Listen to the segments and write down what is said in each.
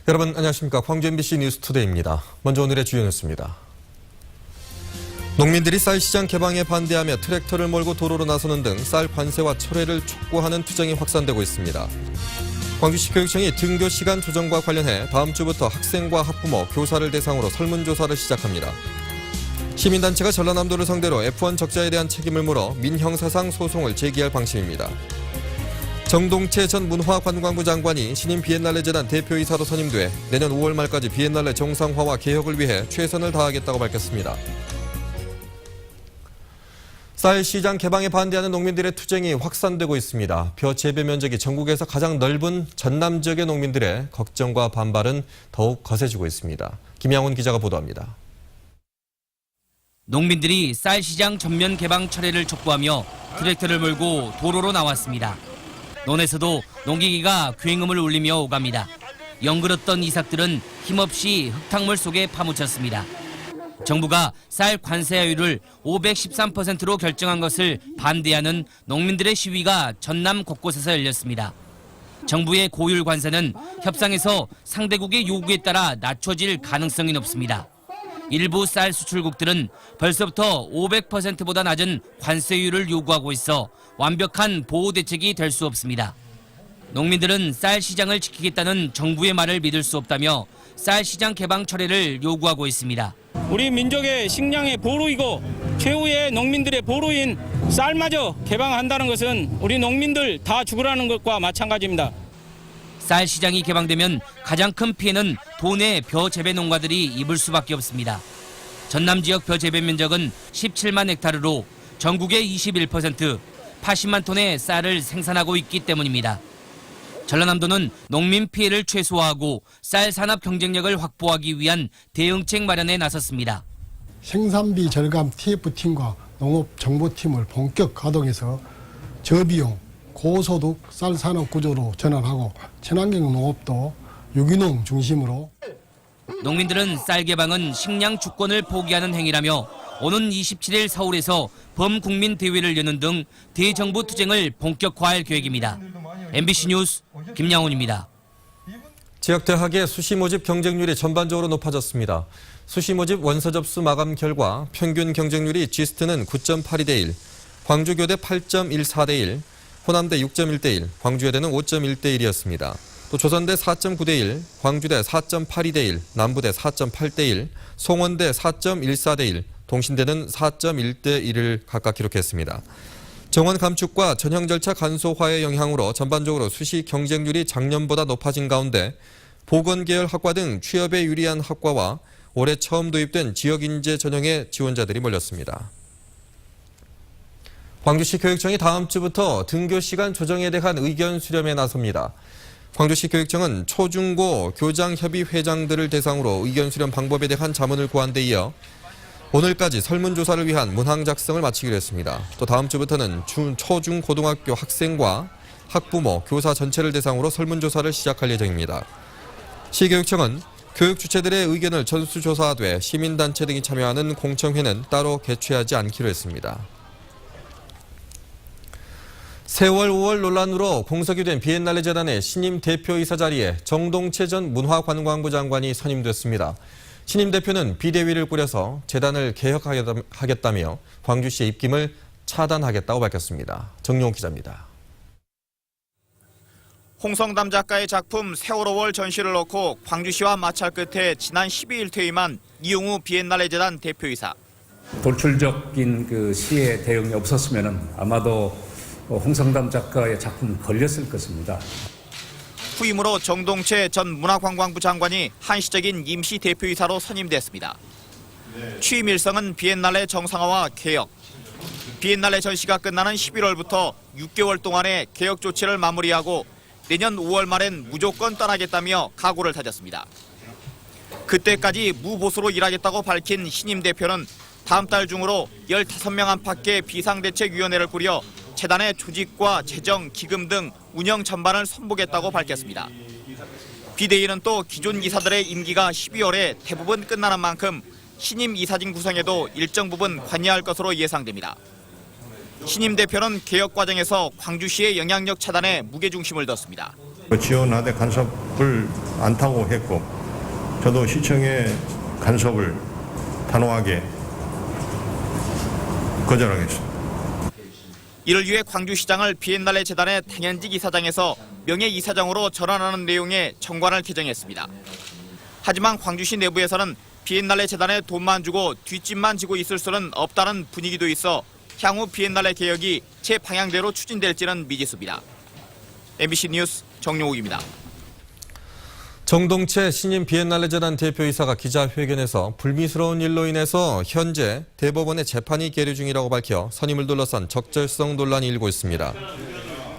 여러분 안녕하십니까. 광주 MBC 뉴스투데이입니다. 먼저 오늘의 주요 뉴스입니다. 농민들이 쌀 시장 개방에 반대하며 트랙터를 몰고 도로로 나서는 등 쌀 관세와 철회를 촉구하는 투쟁이 확산되고 있습니다. 광주시 교육청이 등교 시간 조정과 관련해 다음 주부터 학생과 학부모, 교사를 대상으로 설문조사를 시작합니다. 시민단체가 전라남도를 상대로 F1 적자에 대한 책임을 물어 민형사상 소송을 제기할 방침입니다. 정동채 전 문화관광부 장관이 신임 비엔날레 재단 대표이사로 선임돼 내년 5월 말까지 비엔날레 정상화와 개혁을 위해 최선을 다하겠다고 밝혔습니다. 쌀 시장 개방에 반대하는 농민들의 투쟁이 확산되고 있습니다. 벼 재배 면적이 전국에서 가장 넓은 전남 지역의 농민들의 걱정과 반발은 더욱 거세지고 있습니다. 김양훈 기자가 보도합니다. 농민들이 쌀 시장 전면 개방 철회를 촉구하며 트랙터를 몰고 도로로 나왔습니다. 논에서도 농기계가 굉음을 울리며 오갑니다. 영그렀던 이삭들은 힘없이 흙탕물 속에 파묻혔습니다. 정부가 쌀 관세하율을 513%로 결정한 것을 반대하는 농민들의 시위가 전남 곳곳에서 열렸습니다. 정부의 고율 관세는 협상에서 상대국의 요구에 따라 낮춰질 가능성이 높습니다. 일부 쌀 수출국들은 벌써부터 500%보다 낮은 관세율을 요구하고 있어 완벽한 보호 대책이 될 수 없습니다. 농민들은 쌀 시장을 지키겠다는 정부의 말을 믿을 수 없다며 쌀 시장 개방 철회를 요구하고 있습니다. 우리 민족의 식량의 보루이고 최후의 농민들의 보루인 쌀마저 개방한다는 것은 우리 농민들 다 죽으라는 것과 마찬가지입니다. 쌀 시장이 개방되면 가장 큰 피해는 도내 벼 재배 농가들이 입을 수밖에 없습니다. 전남 지역 벼 재배 면적은 17만 헥타르로 전국의 21%, 80만 톤의 쌀을 생산하고 있기 때문입니다. 전라남도는 농민 피해를 최소화하고 쌀 산업 경쟁력을 확보하기 위한 대응책 마련에 나섰습니다. 생산비 절감 TF팀과 농업정보팀을 본격 가동해서 저비용, 고소득 쌀 산업 구조로 전환하고 친환경 농업도 유기농 중심으로. 농민들은 쌀 개방은 식량 주권을 포기하는 행위라며 오는 27일 서울에서 범국민 대회를 여는 등 대정부 투쟁을 본격화할 계획입니다. MBC 뉴스 김양훈입니다. 지역 대학의 수시 모집 경쟁률이 전반적으로 높아졌습니다. 수시 모집 원서 접수 마감 결과 평균 경쟁률이 지스트는 9.82대 1, 광주교대 8.14대 1, 호남대 6.1대 1, 광주여대는 5.1대 1이었습니다. 또 조선대 4.9대 1, 광주대 4.82대 1, 남부대 4.8대 1, 송원대 4.14대 1, 동신대는 4.1대 1을 각각 기록했습니다. 정원 감축과 전형 절차 간소화의 영향으로 전반적으로 수시 경쟁률이 작년보다 높아진 가운데 보건계열 학과 등 취업에 유리한 학과와 올해 처음 도입된 지역인재 전형의 지원자들이 몰렸습니다. 광주시 교육청이 다음 주부터 등교 시간 조정에 대한 의견 수렴에 나섭니다. 광주시 교육청은 초중고 교장협의회장들을 대상으로 의견 수렴 방법에 대한 자문을 구한 데 이어 오늘까지 설문조사를 위한 문항 작성을 마치기로 했습니다. 또 다음 주부터는 초중고등학교 학생과 학부모, 교사 전체를 대상으로 설문조사를 시작할 예정입니다. 시교육청은 교육 주체들의 의견을 전수조사하되 시민단체 등이 참여하는 공청회는 따로 개최하지 않기로 했습니다. 세월 5월 논란으로 공석이 된 비엔날레 재단의 신임 대표이사 자리에 정동채 전 문화관광부 장관이 선임됐습니다. 신임 대표는 비대위를 꾸려서 재단을 개혁하겠다며 광주시의 입김을 차단하겠다고 밝혔습니다. 정용호 기자입니다. 홍성담 작가의 작품 세월 5월 전시를 놓고 광주시와 마찰 끝에 지난 12일 퇴임한 이용우 비엔날레 재단 대표이사. 돌출적인 그 시의 대응이 없었으면 아마도 홍성담 작가의 작품은 걸렸을 것입니다. 후임으로 정동채 전 문화관광부 장관이 한시적인 임시 대표이사로 선임됐습니다. 취임 일성은 비엔날레 정상화와 개혁. 비엔날레 전시가 끝나는 11월부터 6개월 동안의 개혁 조치를 마무리하고 내년 5월 말엔 무조건 떠나겠다며 각오를 다졌습니다. 그때까지 무보수로 일하겠다고 밝힌 신임 대표는 다음 달 중으로 15명 안팎의 비상대책위원회를 꾸려 재단의 조직과 재정, 기금 등 운영 전반을 손보겠다고 밝혔습니다. 비대위는 또 기존 이사들의 임기가 12월에 대부분 끝나는 만큼 신임 이사진 구성에도 일정 부분 관여할 것으로 예상됩니다. 신임 대표는 개혁 과정에서 광주시의 영향력 차단에 무게중심을 뒀습니다. 지원하되 간섭을 않다고 했고 저도 시청의 간섭을 단호하게 거절하겠습니다. 이를 위해 광주시장을 비엔날레 재단의 당연직 이사장에서 명예이사장으로 전환하는 내용의 정관을 개정했습니다. 하지만 광주시 내부에서는 비엔날레 재단에 돈만 주고 뒷짐만 지고 있을 수는 없다는 분위기도 있어 향후 비엔날레 개혁이 제 방향대로 추진될지는 미지수입니다. MBC 뉴스 정용욱입니다. 정동채 신임 비엔날레 재단 대표이사가 기자회견에서 불미스러운 일로 인해서 현재 대법원에 재판이 계류 중이라고 밝혀 선임을 둘러싼 적절성 논란이 일고 있습니다.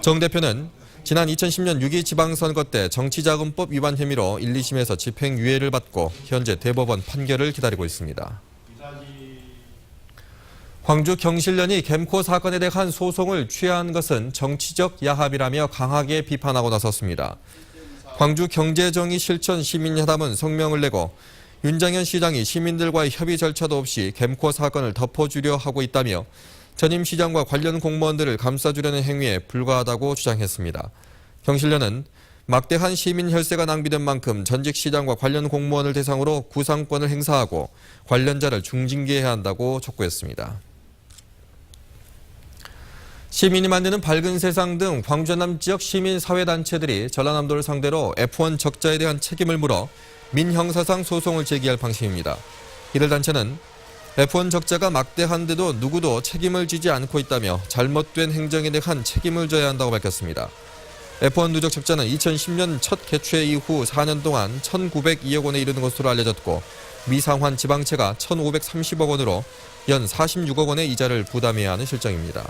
정 대표는 지난 2010년 6.2 지방선거 때 정치자금법 위반 혐의로 1, 2심에서 집행유예를 받고 현재 대법원 판결을 기다리고 있습니다. 광주 경실련이 겜코 사건에 대한 소송을 취하한 것은 정치적 야합이라며 강하게 비판하고 나섰습니다. 광주 경제정의실천 시민회담은 성명을 내고 윤장현 시장이 시민들과의 협의 절차도 없이 겜코 사건을 덮어주려 하고 있다며 전임 시장과 관련 공무원들을 감싸주려는 행위에 불과하다고 주장했습니다. 경실련은 막대한 시민 혈세가 낭비된 만큼 전직 시장과 관련 공무원을 대상으로 구상권을 행사하고 관련자를 중징계해야 한다고 촉구했습니다. 시민이 만드는 밝은 세상 등 광주 전남 지역 시민사회단체들이 전라남도를 상대로 F1 적자에 대한 책임을 물어 민형사상 소송을 제기할 방침입니다. 이들 단체는 F1 적자가 막대한데도 누구도 책임을 지지 않고 있다며 잘못된 행정에 대한 책임을 져야 한다고 밝혔습니다. F1 누적 적자는 2010년 첫 개최 이후 4년 동안 1,902억 원에 이르는 것으로 알려졌고 미상환 지방채가 1,530억 원으로 연 46억 원의 이자를 부담해야 하는 실정입니다.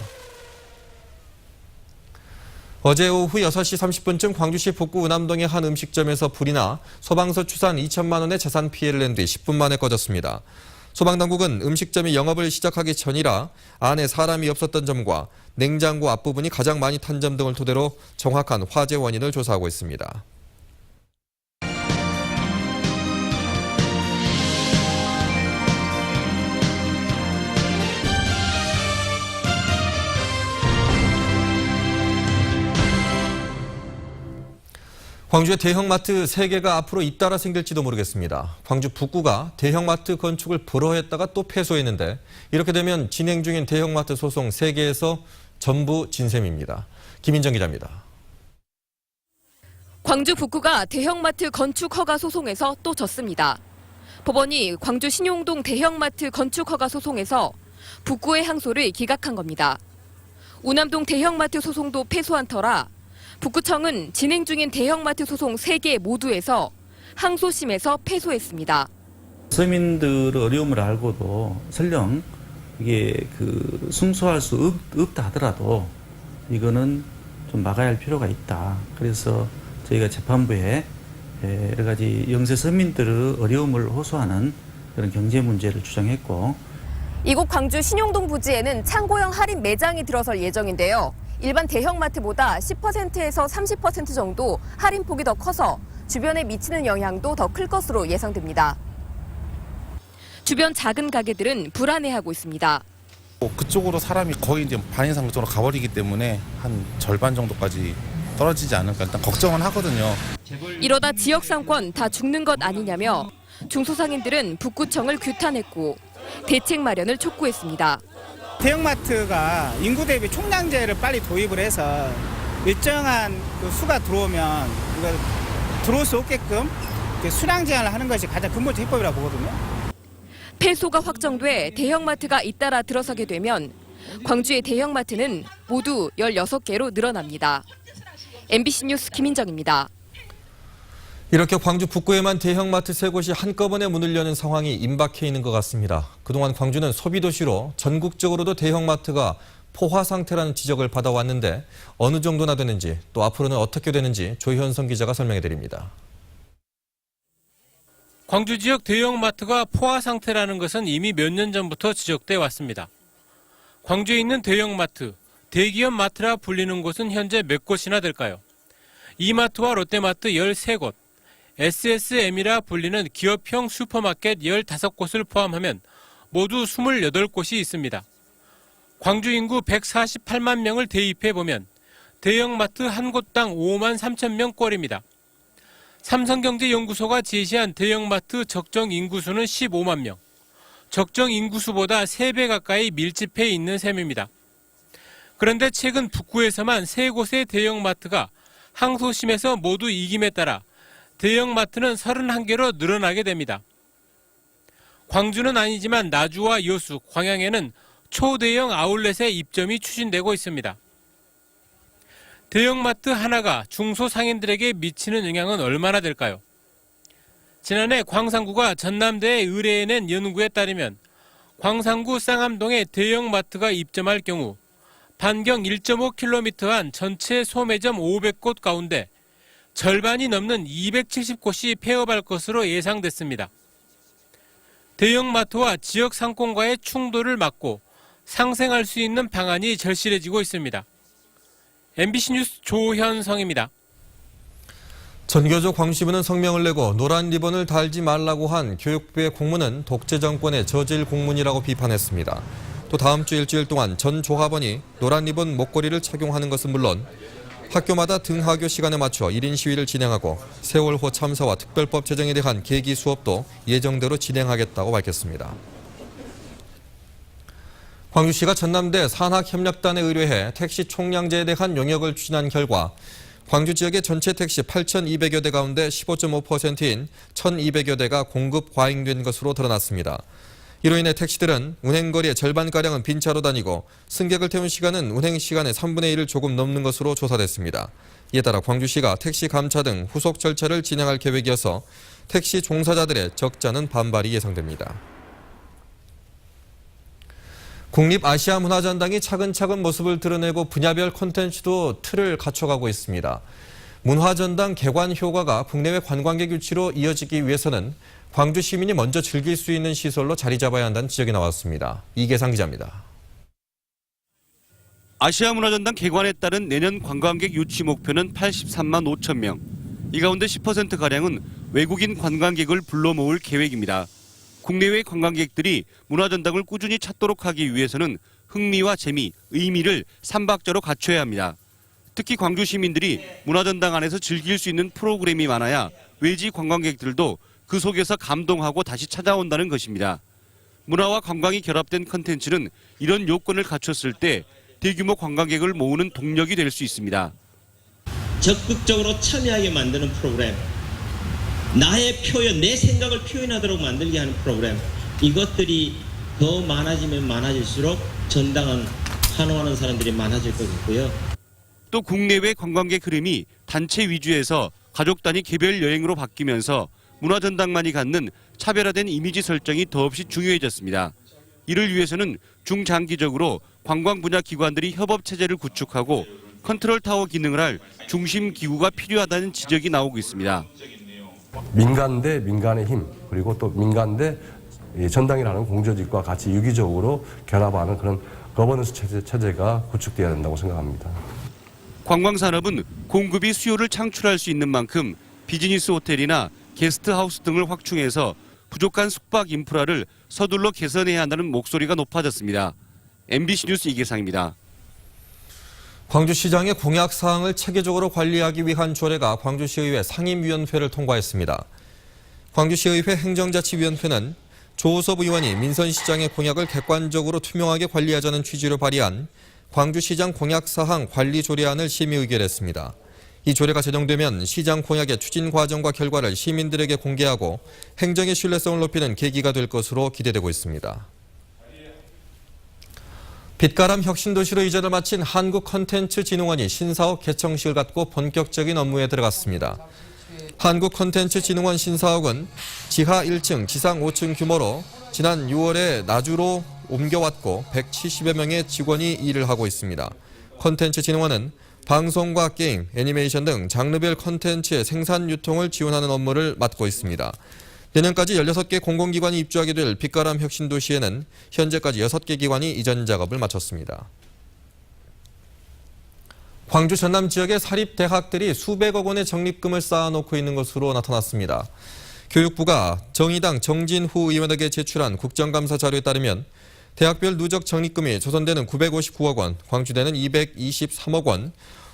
어제 오후 6시 30분쯤 광주시 북구 은암동의 한 음식점에서 불이 나 소방서 추산 2천만 원의 재산 피해를 낸 뒤 10분 만에 꺼졌습니다. 소방당국은 음식점이 영업을 시작하기 전이라 안에 사람이 없었던 점과 냉장고 앞부분이 가장 많이 탄 점 등을 토대로 정확한 화재 원인을 조사하고 있습니다. 광주의 대형마트 3개가 앞으로 잇따라 생길지도 모르겠습니다. 광주 북구가 대형마트 건축을 불허했다가 또 패소했는데 이렇게 되면 진행 중인 대형마트 소송 3개에서 전부 진셈입니다. 김인정 기자입니다. 광주 북구가 대형마트 건축 허가 소송에서 또 졌습니다. 법원이 광주 신용동 대형마트 건축 허가 소송에서 북구의 항소를 기각한 겁니다. 우남동 대형마트 소송도 패소한 터라 북구청은 진행 중인 대형마트 소송 3개 모두에서 항소심에서 패소했습니다. 서민들의 어려움을 알고도 설령 이게 승소할 수 없다 하더라도 이거는 좀 막아야 할 필요가 있다. 그래서 저희가 재판부에 여러 가지 영세 서민들의 어려움을 호소하는 그런 경제 문제를 주장했고, 이곳 광주 신용동 부지에는 창고형 할인 매장이 들어설 예정인데요. 일반 대형마트보다 10%에서 30% 정도 할인폭이 더 커서 주변에 미치는 영향도 더 클 것으로 예상됩니다. 주변 작은 가게들은 불안해하고 있습니다. 그쪽으로 사람이 거의 이제 반 이상 그쪽으로 가버리기 때문에 한 절반 정도까지 떨어지지 않을까 일단 걱정은 하거든요. 이러다 지역 상권 다 죽는 것 아니냐며 중소상인들은 북구청을 규탄했고 대책 마련을 촉구했습니다. 대형마트가 인구 대비 총량제를 빨리 도입을 해서 일정한 수가 들어오면 이거 들어올 수 없게끔 수량 제한을 하는 것이 가장 근본적 해법이라고 보거든요. 패소가 확정돼 대형마트가 잇따라 들어서게 되면 광주의 대형마트는 모두 16개로 늘어납니다. MBC 뉴스 김인정입니다. 이렇게 광주 북구에만 대형마트 3곳이 한꺼번에 문을 여는 상황이 임박해 있는 것 같습니다. 그동안 광주는 소비도시로 전국적으로도 대형마트가 포화 상태라는 지적을 받아왔는데 어느 정도나 되는지 또 앞으로는 어떻게 되는지 조현성 기자가 설명해 드립니다. 광주 지역 대형마트가 포화 상태라는 것은 이미 몇 년 전부터 지적돼 왔습니다. 광주에 있는 대형마트, 대기업 마트라 불리는 곳은 현재 몇 곳이나 될까요? 이마트와 롯데마트 13곳, SSM이라 불리는 기업형 슈퍼마켓 15곳을 포함하면 모두 28곳이 있습니다. 광주 인구 148만 명을 대입해보면 대형마트 한 곳당 5만 3천 명꼴입니다. 삼성경제연구소가 제시한 대형마트 적정 인구수는 15만 명. 적정 인구수보다 3배 가까이 밀집해 있는 셈입니다. 그런데 최근 북구에서만 3곳의 대형마트가 항소심에서 모두 이김에 따라 대형마트는 31개로 늘어나게 됩니다. 광주는 아니지만 나주와 여수, 광양에는 초대형 아울렛의 입점이 추진되고 있습니다. 대형마트 하나가 중소상인들에게 미치는 영향은 얼마나 될까요? 지난해 광산구가 전남대에 의뢰해낸 연구에 따르면 광산구 쌍암동에 대형마트가 입점할 경우 반경 1.5km 안 전체 소매점 500곳 가운데 절반이 넘는 270곳이 폐업할 것으로 예상됐습니다. 대형마트와 지역 상권과의 충돌을 막고 상생할 수 있는 방안이 절실해지고 있습니다. MBC 뉴스 조현성입니다. 전교조 광주시부는 성명을 내고 노란 리본을 달지 말라고 한 교육부의 공문은 독재 정권의 저질 공문이라고 비판했습니다. 또 다음 주 일주일 동안 전 조합원이 노란 리본 목걸이를 착용하는 것은 물론 학교마다 등하교 시간에 맞춰 1인 시위를 진행하고 세월호 참사와 특별법 제정에 대한 계기 수업도 예정대로 진행하겠다고 밝혔습니다. 광주시가 전남대 산학협력단에 의뢰해 택시 총량제에 대한 용역을 추진한 결과 광주 지역의 전체 택시 8,200여 대 가운데 15.5%인 1,200여 대가 공급 과잉된 것으로 드러났습니다. 이로 인해 택시들은 운행거리의 절반가량은 빈차로 다니고 승객을 태운 시간은 운행 시간의 3분의 1을 조금 넘는 것으로 조사됐습니다. 이에 따라 광주시가 택시 감차 등 후속 절차를 진행할 계획이어서 택시 종사자들의 적잖은 반발이 예상됩니다. 국립아시아문화전당이 차근차근 모습을 드러내고 분야별 콘텐츠도 틀을 갖춰가고 있습니다. 문화전당 개관 효과가 국내외 관광객 유치로 이어지기 위해서는 광주 시민이 먼저 즐길 수 있는 시설로 자리 잡아야 한다는 지적이 나왔습니다. 이계상 기자입니다. 아시아문화전당 개관에 따른 내년 관광객 유치 목표는 83만 5천 명. 이 가운데 10%가량은 외국인 관광객을 불러 모을 계획입니다. 국내외 관광객들이 문화전당을 꾸준히 찾도록 하기 위해서는 흥미와 재미, 의미를 삼박자로 갖춰야 합니다. 특히 광주 시민들이 문화전당 안에서 즐길 수 있는 프로그램이 많아야 외지 관광객들도 그 속에서 감동하고 다시 찾아온다는 것입니다. 문화와 관광이 결합된 컨텐츠는 이런 요건을 갖췄을 때 대규모 관광객을 모으는 동력이 될 수 있습니다. 적극적으로 참여하게 만드는 프로그램, 나의 표현, 내 생각을 표현하도록 만들게 하는 프로그램, 이것들이 더 많아지면 많아질수록 전당은 환호하는 사람들이 많아질 것 같고요. 또 국내외 관광객 흐름이 단체 위주에서 가족 단위 개별 여행으로 바뀌면서 문화전당만이 갖는 차별화된 이미지 설정이 더없이 중요해졌습니다. 이를 위해서는 중장기적으로 관광 분야 기관들이 협업 체제를 구축하고 컨트롤 타워 기능을 할 중심 기구가 필요하다는 지적이 나오고 있습니다. 민간 대 민간의 힘, 그리고 또 민간 대 전당이라는 공조직과 같이 유기적으로 결합하는 그런 거버넌스 체제가 구축되어야 된다고 생각합니다. 관광산업은 공급이 수요를 창출할 수 있는 만큼 비즈니스 호텔이나 게스트하우스 등을 확충해서 부족한 숙박 인프라를 서둘러 개선해야 한다는 목소리가 높아졌습니다. MBC 뉴스 이계상입니다. 광주시장의 공약 사항을 체계적으로 관리하기 위한 조례가 광주시의회 상임위원회를 통과했습니다. 광주시의회 행정자치위원회는 조호섭 의원이 민선시장의 공약을 객관적으로 투명하게 관리하자는 취지로 발의한 광주시장 공약사항 관리 조례안을 심의 의결했습니다. 이 조례가 제정되면 시장 공약의 추진 과정과 결과를 시민들에게 공개하고 행정의 신뢰성을 높이는 계기가 될 것으로 기대되고 있습니다. 빛가람 혁신도시로 이전을 마친 한국콘텐츠진흥원이 신사옥 개청식을 갖고 본격적인 업무에 들어갔습니다. 한국콘텐츠진흥원 신사옥은 지하 1층, 지상 5층 규모로 지난 6월에 나주로 옮겨왔고 170여 명의 직원이 일을 하고 있습니다. 콘텐츠진흥원은 방송과 게임, 애니메이션 등 장르별 콘텐츠의 생산 유통을 지원하는 업무를 맡고 있습니다. 내년까지 16개 공공기관이 입주하게 될 빛가람 혁신도시에는 현재까지 6개 기관이 이전 작업을 마쳤습니다. 광주 전남 지역의 사립대학들이 수백억 원의 적립금을 쌓아놓고 있는 것으로 나타났습니다. 교육부가 정의당 정진후 의원에게 제출한 국정감사 자료에 따르면 대학별 누적 적립금이 조선대는 959억 원, 광주대는 223억 원,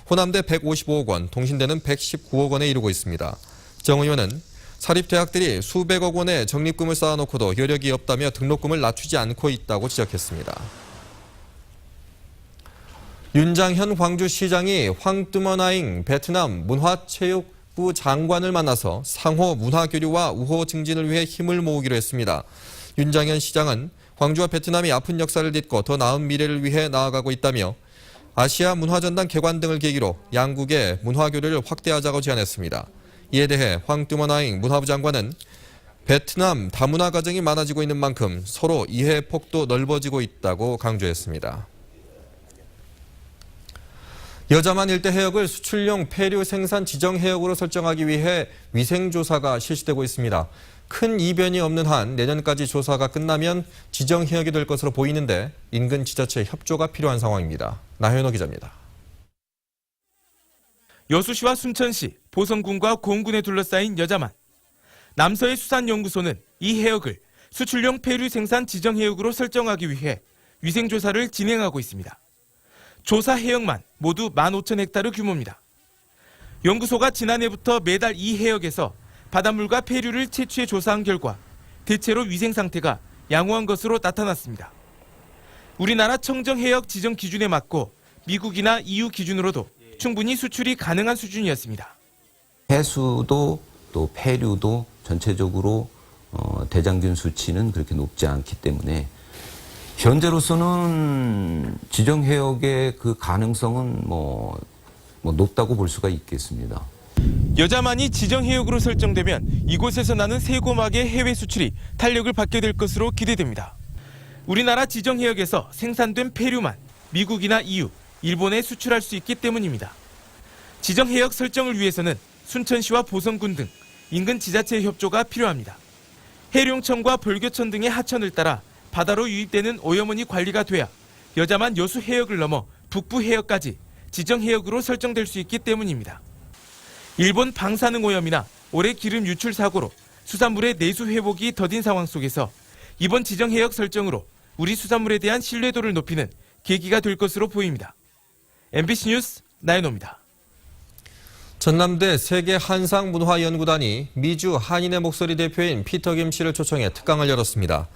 호남대 155억 원, 동신대는 119억 원에 이르고 있습니다. 정 의원은 사립대학들이 수백억 원의 적립금을 쌓아놓고도 여력이 없다며 등록금을 낮추지 않고 있다고 지적했습니다. 윤장현 광주시장이 황뜨머나잉 베트남 문화체육부 장관을 만나서 상호 문화교류와 우호 증진을 위해 힘을 모으기로 했습니다. 윤장현 시장은 광주와 베트남이 아픈 역사를 딛고 더 나은 미래를 위해 나아가고 있다며 아시아 문화전당 개관 등을 계기로 양국의 문화교류를 확대하자고 제안했습니다. 이에 대해 황뜨머나잉 문화부 장관은 베트남 다문화 가정이 많아지고 있는 만큼 서로 이해 폭도 넓어지고 있다고 강조했습니다. 여자만 일대 해역을 수출용 폐류 생산 지정 해역으로 설정하기 위해 위생조사가 실시되고 있습니다. 큰 이변이 없는 한 내년까지 조사가 끝나면 지정 해역이 될 것으로 보이는데 인근 지자체의 협조가 필요한 상황입니다. 나현호 기자입니다. 여수시와 순천시, 보성군과 고흥군에 둘러싸인 여자만. 남서해 수산연구소는 이 해역을 수출용 폐류 생산 지정 해역으로 설정하기 위해 위생조사를 진행하고 있습니다. 조사 해역만 모두 15,000헥타르 규모입니다. 연구소가 지난해부터 매달 이 해역에서 바닷물과 폐류를 채취해 조사한 결과 대체로 위생 상태가 양호한 것으로 나타났습니다. 우리나라 청정해역 지정 기준에 맞고 미국이나 EU 기준으로도 충분히 수출이 가능한 수준이었습니다. 해수도 또 폐류도 전체적으로 대장균 수치는 그렇게 높지 않기 때문에 현재로서는 지정 해역의 그 가능성은 높다고 볼 수가 있겠습니다. 여자만이 지정 해역으로 설정되면 이곳에서 나는 세고막의 해외 수출이 탄력을 받게 될 것으로 기대됩니다. 우리나라 지정 해역에서 생산된 폐류만 미국이나 EU, 일본에 수출할 수 있기 때문입니다. 지정 해역 설정을 위해서는 순천시와 보성군 등 인근 지자체의 협조가 필요합니다. 해룡천과 벌교천 등의 하천을 따라 바다로 유입되는 오염원이 관리가 돼야 여자만 여수 해역을 넘어 북부 해역까지 지정 해역으로 설정될 수 있기 때문입니다. 일본 방사능 오염이나 올해 기름 유출 사고로 수산물의 내수 회복이 더딘 상황 속에서 이번 지정 해역 설정으로 우리 수산물에 대한 신뢰도를 높이는 계기가 될 것으로 보입니다. MBC 뉴스 나연호입니다. 전남대 세계한상문화연구단이 미주 한인의 목소리 대표인 피터 김 씨를 초청해 특강을 열었습니다.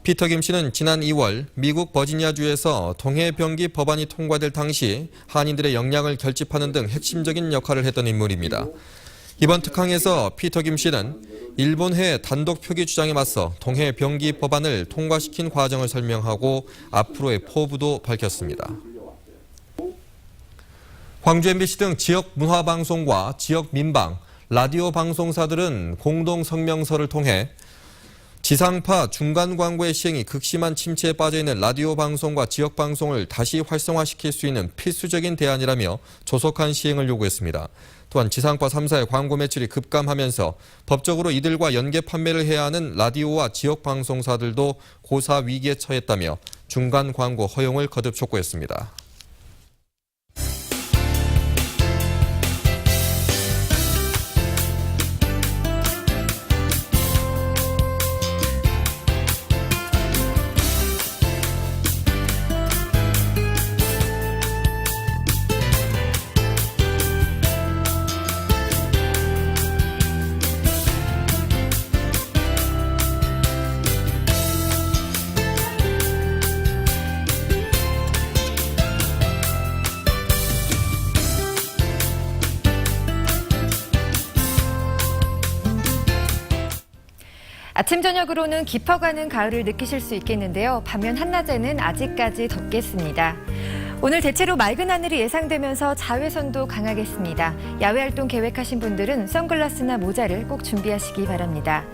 피터 김 씨는 지난 2월 미국 버지니아주에서 동해병기 법안이 통과될 당시 한인들의 역량을 결집하는 등 핵심적인 역할을 했던 인물입니다. 이번 특강에서 피터 김 씨는 일본해 단독 표기 주장에 맞서 동해병기 법안을 통과시킨 과정을 설명하고 앞으로의 포부도 밝혔습니다. 광주 MBC 등 지역 문화방송과 지역 민방, 라디오 방송사들은 공동 성명서를 통해 지상파 중간 광고의 시행이 극심한 침체에 빠져있는 라디오 방송과 지역 방송을 다시 활성화시킬 수 있는 필수적인 대안이라며 조속한 시행을 요구했습니다. 또한 지상파 3사의 광고 매출이 급감하면서 법적으로 이들과 연계 판매를 해야 하는 라디오와 지역 방송사들도 고사 위기에 처했다며 중간 광고 허용을 거듭 촉구했습니다. 아침 저녁으로는 깊어가는 가을을 느끼실 수 있겠는데요. 반면 한낮에는 아직까지 덥겠습니다. 오늘 대체로 맑은 하늘이 예상되면서 자외선도 강하겠습니다. 야외 활동 계획하신 분들은 선글라스나 모자를 꼭 준비하시기 바랍니다.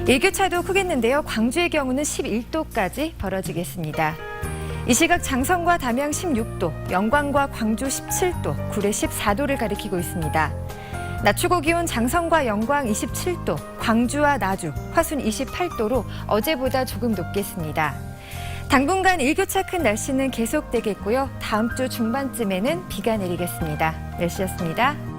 일교차도 크겠는데요. 광주의 경우는 11도까지 벌어지겠습니다. 이 시각 장성과 담양 16도, 영광과 광주 17도, 구례 14도를 가리키고 있습니다. 낮 최고 기온 장성과 영광 27도, 광주와 나주, 화순 28도로 어제보다 조금 높겠습니다. 당분간 일교차 큰 날씨는 계속되겠고요. 다음 주 중반쯤에는 비가 내리겠습니다. 날씨였습니다.